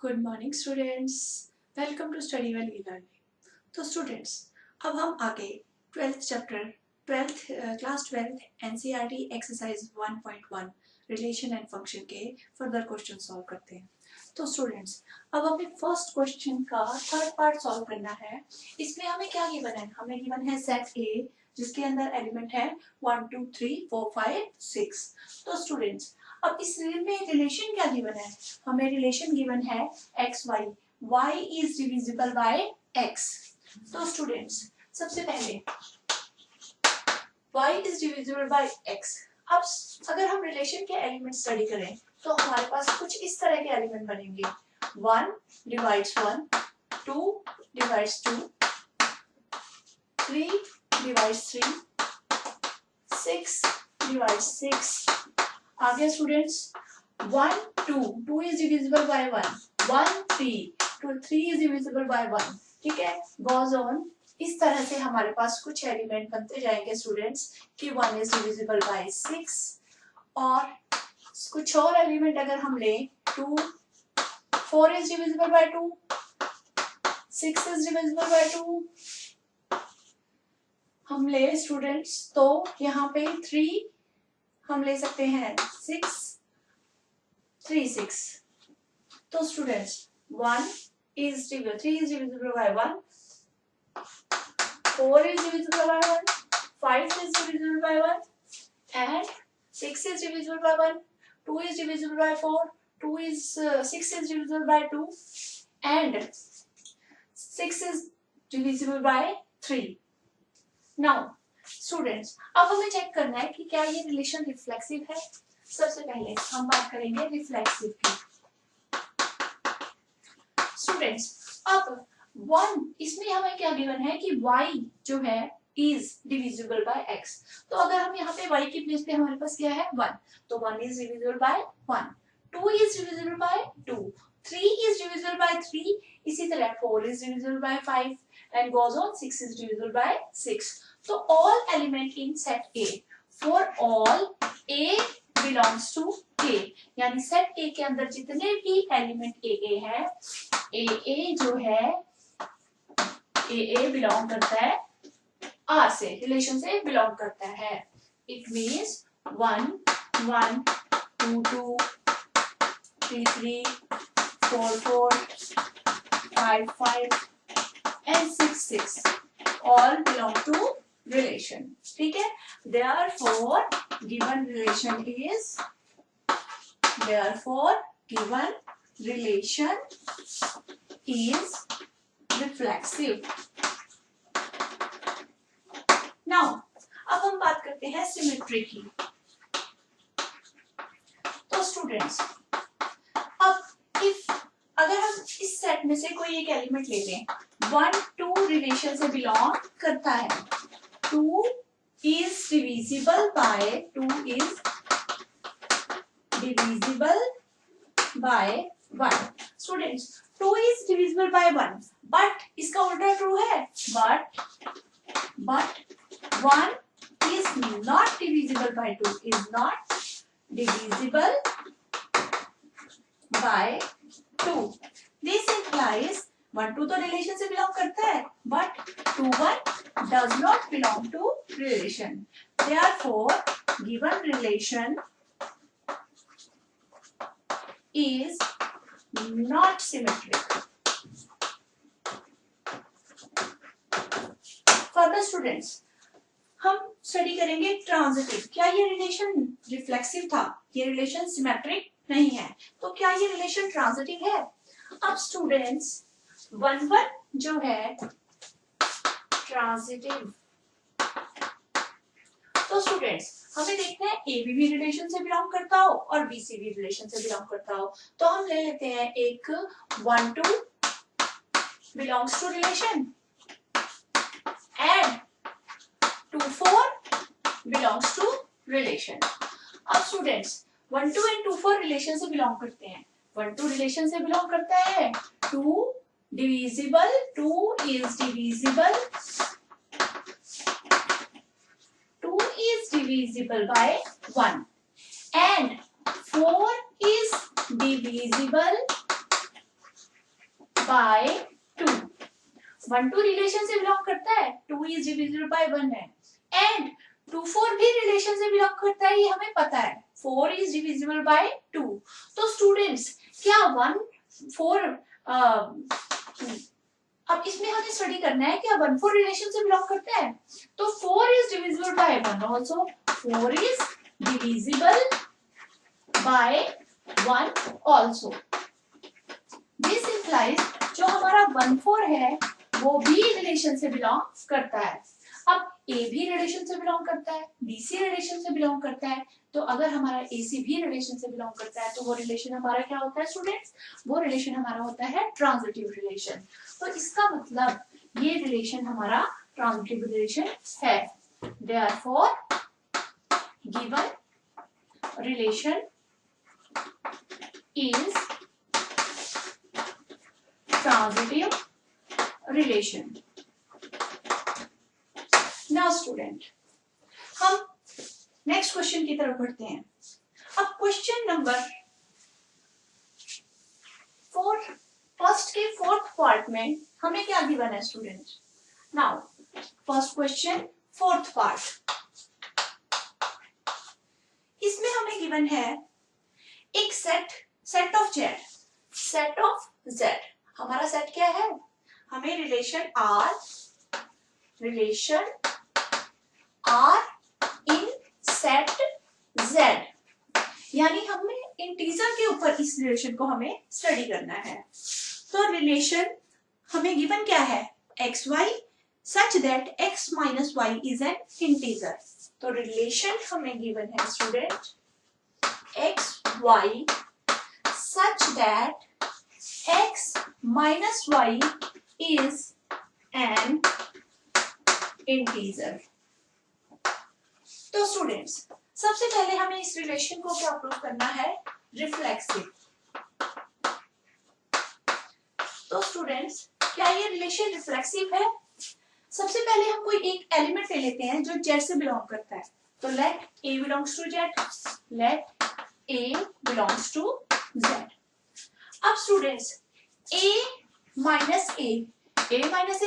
Good morning students, welcome to study well इव&v। तो students, अब हम आगे 12th chapter 12th class 12 NCERT exercise 1.1 relation and function के फर्दर क्वेश्चन सॉल्व करते हैं। तो स्टूडेंट्स, अब हमें फर्स्ट क्वेश्चन का थर्ड पार्ट सॉल्व करना है। इसमें हमें क्या गिवन है? हमें गिवन है सेट ए जिसके अंदर एलिमेंट है 1 2 3 4 5 6। तो स्टूडेंट्स, अब इस में रिलेशन क्या गिवन है? हमें रिलेशन गिवन है x y, y is divisible by x। तो स्टूडेंट्स, सबसे पहले y is divisible by x। अब अगर हम रिलेशन के एलिमेंट स्टडी करें तो हमारे पास कुछ इस तरह के एलिमेंट बनेंगे। 1 डिवाइड्स 1, 2 डिवाइड्स 2, 3 डिवाइड्स 3, 6 डिवाइड्स 6। आगे students, 1 2 is divisible bye 1, 1 3 is divisible bye 1। ठीक है, गोज ऑन। इस तरह से हमारे पास कुछ एलिमेंट बनते जाएंगे स्टूडेंट्स कि 1 इज डिविजिबल बाय 6, और कुछ और एलिमेंट अगर हम लें 2 4 is divisible bye 2, 6 is divisible bye 2 हम ले स्टूडेंट्स। तो यहाँ पे 3 हम ले सकते हैं, 6 3 6। तो students, 3 is divisible by 1, 4 is divisible by 1, 5 is divisible by 1, and 6 is divisible by 1, 2 is divisible by 4, 6 is divisible by 2, and 6 is divisible by 3। Now students, अब हमें चेक करना है कि क्या ये रिलेशन रिफ्लेक्सिव है। सबसे पहले हम बात करेंगे रिफ्लेक्सिव की। स्टूडेंट्स, अब 1 इसमें हमें क्या गिवन है कि y जो है इज डिविजिबल बाय x। तो अगर हम यहाँ पे y की प्लेस पे हमारे पास क्या है 1, तो 1 is divisible bye 1, 2 is divisible bye 2, 3 is divisible bye 3, इसी तरह 4 is divisible bye 5 and goes on, 6 is divisible by 6। So all element in set A, for all A belongs to A, यानी set A के अंदर जितने भी element AA हैं, AA जो है AA बिलोंग करता है R से, रिलेशन से बिलोंग करता है। It means 1 1 2 2 3 3 4 4 5 5 and 6 6 all belong to relation। ठीक है, therefore given relation is reflexive। now अब हम बात करते हैं सिमेट्री की। तो स्टूडेंट्स, अब अगर हम इस सेट में से कोई एक एलिमेंट ले लें, 1 2 रिलेशन से बिलोंग करता है, 2 is divisible by 1। Students, 2 is divisible by 1, but इसका उल्टा ट्रू है, but 1 is not divisible by 2, is not divisible by 2। This implies 1 2 तो रिलेशन से बिलोंग करता है, but 2 1 does not belong to relation। Therefore given relation is not symmetric। Further students, हम study करेंगे transitive. क्या ये रिलेशन रिफ्लेक्सिव था? ये रिलेशन सिमेट्रिक नहीं है, तो क्या ये रिलेशन ट्रांजिटिव है? अब स्टूडेंट्स, 1 1 जो है ट्रांजिटिव। तो स्टूडेंट्स, हमें देखते हैं ए भी रिलेशन से बिलोंग करता हो और बी सी भी रिलेशन से बिलोंग करता हो। तो हम ले लेते हैं एक 1 2 belongs to relation and 2 4 belongs to relation. अब स्टूडेंट्स, 1 2 एंड 2 4 रिलेशन से बिलोंग करते हैं। 1 2 रिलेशन से बिलोंग करता है, 2 divisible, 2 is divisible, 2 is divisible by 1 and 4 is divisible by 2। 1-2 रिलेशन से बिलोंग करता है, 2 इज डिविजिबल बाय 1 है, एंड 2-4 भी रिलेशन से बिलोंग करता है, ये हमें पता है। 4 इज डिविजिबल बाय 2। तो स्टूडेंट्स क्या 1-4 अब इसमें हमें स्टडी करना है क्या 1-4 रिलेशन से बिलोंग करता है, तो 4 is divisible bye 1 also, 4 is divisible bye 1 also. This implies जो हमारा 1-4 है वो भी रिलेशन से बिलोंग करता है। अब ए भी रिलेशन से बिलोंग करता है, बी सी रिलेशन से बिलोंग करता है, तो अगर हमारा ए सी भी रिलेशन से बिलोंग करता है तो वो रिलेशन हमारा क्या होता है स्टूडेंट्स, वो रिलेशन हमारा होता है ट्रांजिटिव रिलेशन। तो इसका मतलब ये रिलेशन हमारा ट्रांजिटिव रिलेशन है। Therefore given relation is transitive relation. Now student हम नेक्स्ट क्वेश्चन की तरफ बढ़ते हैं। अब क्वेश्चन नंबर 4 फर्स्ट के 4th पार्ट में हमें क्या गिवन है student. Now first question 4th part, इसमें हमें गिवन है एक सेट ऑफ जेड। हमारा सेट क्या है, हमें relation r in set z, यानी हमें इंटीजर के ऊपर इस रिलेशन को हमें स्टडी करना है। तो रिलेशन हमें गिवन क्या है, x y such that x minus y is an integer. तो रिलेशन हमें गिवन है student x y such that x minus y is an integer। तो स्टूडेंट्स सबसे पहले हमें इस रिलेशन को क्या प्रूव करना है, रिफ्लेक्सिव। तो स्टूडेंट्स क्या ये रिलेशन रिफ्लेक्सिव है, सबसे पहले हम कोई एक एलिमेंट ले लेते हैं जो जेड से बिलोंग करता है। तो let a belongs to z, let a belongs to z। अब स्टूडेंट्स a माइनस a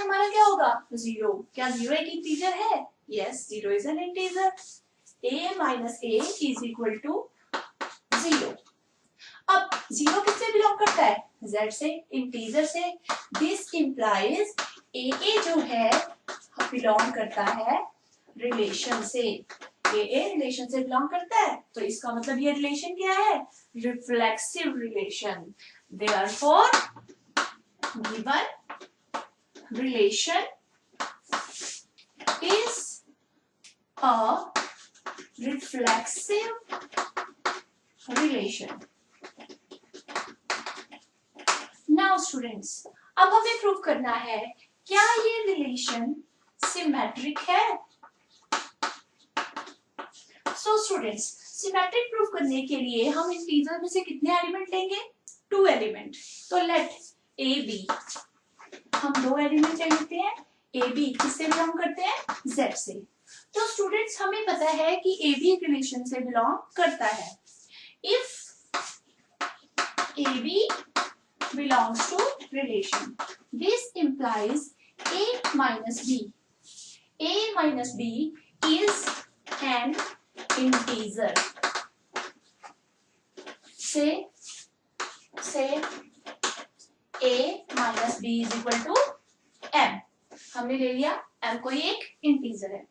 हमारा क्या होगा 0। क्या 0 एक इंटीजर है, yes 0 is an integer. a minus a is equal to 0। अब 0 किससे बिलोंग करता है, z से, इंटीजर से। दिस इंप्लाइज a जो है बिलोंग करता है रिलेशन से, a रिलेशन से बिलोंग करता है, तो इसका मतलब ये रिलेशन क्या है, reflexive relation. Therefore, given relation is a reflexive relation. Now students, अब हमें प्रूव करना है क्या ये रिलेशन सिमेट्रिक है। So students, सिमेट्रिक प्रूव करने के लिए हम इंटीजर में से कितने एलिमेंट लेंगे, 2 एलिमेंट। तो लेट ए बी, हम 2 एलिमेंट ले लेते हैं। ए बी किससे बिलोंग करते हैं, जेड से। तो स्टूडेंट्स हमें पता है कि ए बी रिलेशन से बिलोंग करता है। If a b belongs to relation, this implies a minus b is an integer. Say a minus b is equal to m, हमने ले लिया m कोई एक इंटीजर है,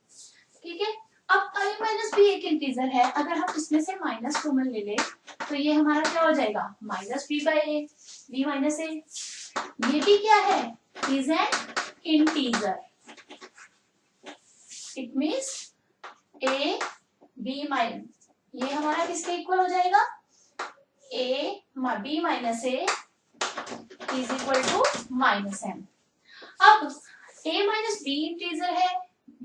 ठीक है। अब a माइनस बी एक इंटीजर है, अगर हम इसमें से माइनस कॉमन ले ले तो ये हमारा क्या हो जाएगा, minus b by a, b minus a. ये भी क्या है, is an integer. It means a b minus, ये हमारा किसके इक्वल हो जाएगा, a b minus a is equal to minus m. अब a माइनस बी इंटीजर है,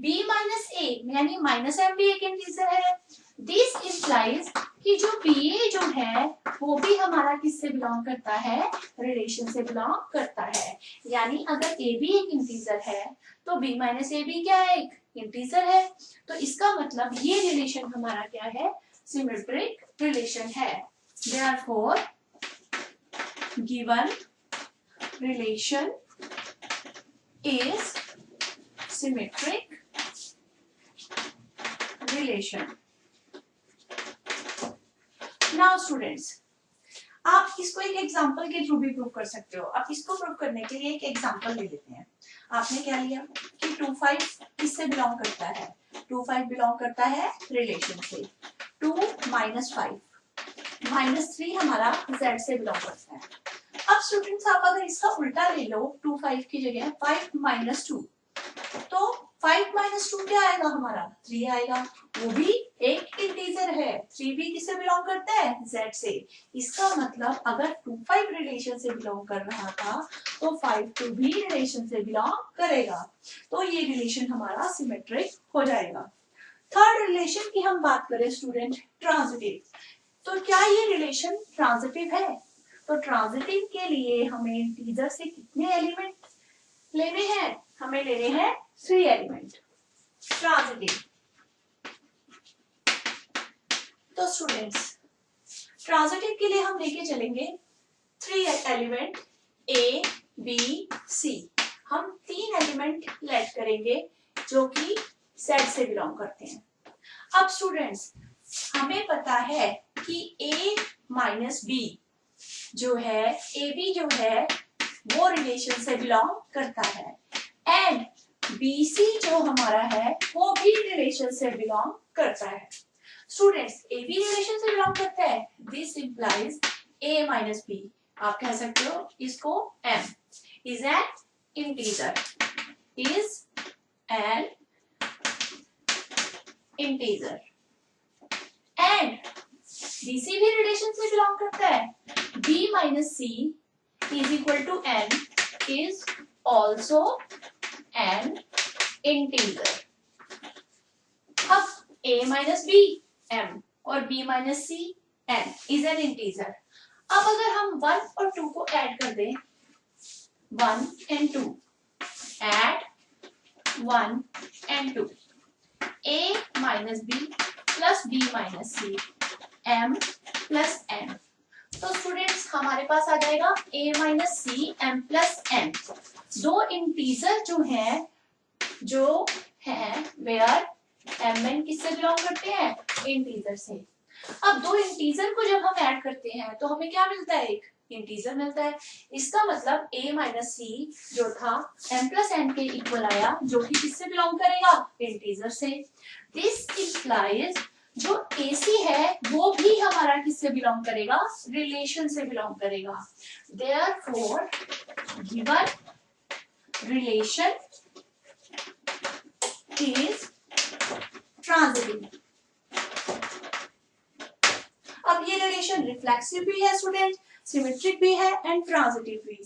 b माइनस ए यानी माइनस एम भी एक इंटीजर है। दिस इंप्लाइज कि जो ba जो है वो भी हमारा किससे बिलोंग करता है, रिलेशन से बिलोंग करता है। यानी अगर a भी एक इंटीजर है तो b माइनस ए भी क्या है, एक इंटीजर है। तो इसका मतलब ये रिलेशन हमारा क्या है, सिमेट्रिक रिलेशन है। Therefore, given relation is symmetric relation. Now students, आप इसको एक एग्जांपल के थ्रू भी प्रूव कर सकते हो. आप इसको प्रूव करने के लिए एक एग्जांपल ले लेते हैं. आपने क्या लिया कि 2 5 किससे बिलोंग करता है? 2 5 बिलोंग करता है रिलेशन से. 2 - 5 -3 हमारा z से बिलोंग करता है. अब स्टूडेंट्स आप अगर इसका उल्टा ले लो, 2 5 की जगह 5 - 2, तो 5 - 2 क्या आएगा हमारा? 3 आएगा. वो भी एक इंटीजर है. 3 भी किससे बिलोंग करता है? z से. इसका मतलब अगर 2 5 रिलेशन से बिलोंग कर रहा था तो 5 2 भी रिलेशन से बिलोंग करेगा. तो ये रिलेशन हमारा सिमेट्रिक हो जाएगा. थर्ड रिलेशन की हम बात करें स्टूडेंट, ट्रांजिटिव. तो क्या ये रिलेशन ट्रांजिटिव है? तो ट्रांजिटिव के लिए हमें इंटीजर से कितने एलिमेंट लेने हैं? हमें लेने हैं 3 एलिमेंट. ट्रांजिटिव. तो स्टूडेंट्स, ट्रांजिटिव के लिए हम लेके चलेंगे 3 एलिमेंट A, B, C. हम 3 एलिमेंट लेट करेंगे जो कि Z से बिलोंग करते हैं. अब स्टूडेंट्स, हमें पता है कि A - B जो है, AB जो है वो रिलेशन से बिलोंग करता है एंड BC जो हमारा है वो भी रिलेशन से बिलोंग करता है. स्टूडेंट्स, AB रिलेशन से बिलोंग करता है. This implies A - B. आप कह सकते हो इसको M is an integer. Is an integer. And BC भी रिलेशन से बिलोंग करता है. B - C is equal to N is also an integer. अब A - B M और B - C N is an integer. अब अगर हम 1 और 2 को ऐड कर दें, 1 and 2, add 1 and 2, A - B plus B - C, M plus N. तो स्टूडेंट्स हमारे पास आ जाएगा A - C M plus N. दो इंटीजर जो हैं वेयर M N किससे बिलोंग करते हैं? इंटीजर से. अब दो इंटीजर को जब हम ऐड करते हैं तो हमें क्या मिलता है? एक इंटीजर मिलता है. इसका मतलब A - C जो था M plus N के इक्वल आया, जो कि किससे बिलोंग करेगा? इंटीजर से. दिस इंप्लाइज जो AC है वो भी हमारा किससे बिलोंग करेगा? रिलेशन से बिलोंग करेगा. Therefore given relation is transitive. अब ये रिलेशन रिफ्लेक्सिव भी है स्टूडेंट, सिमेट्रिक भी है एंड ट्रांजिटिव भी.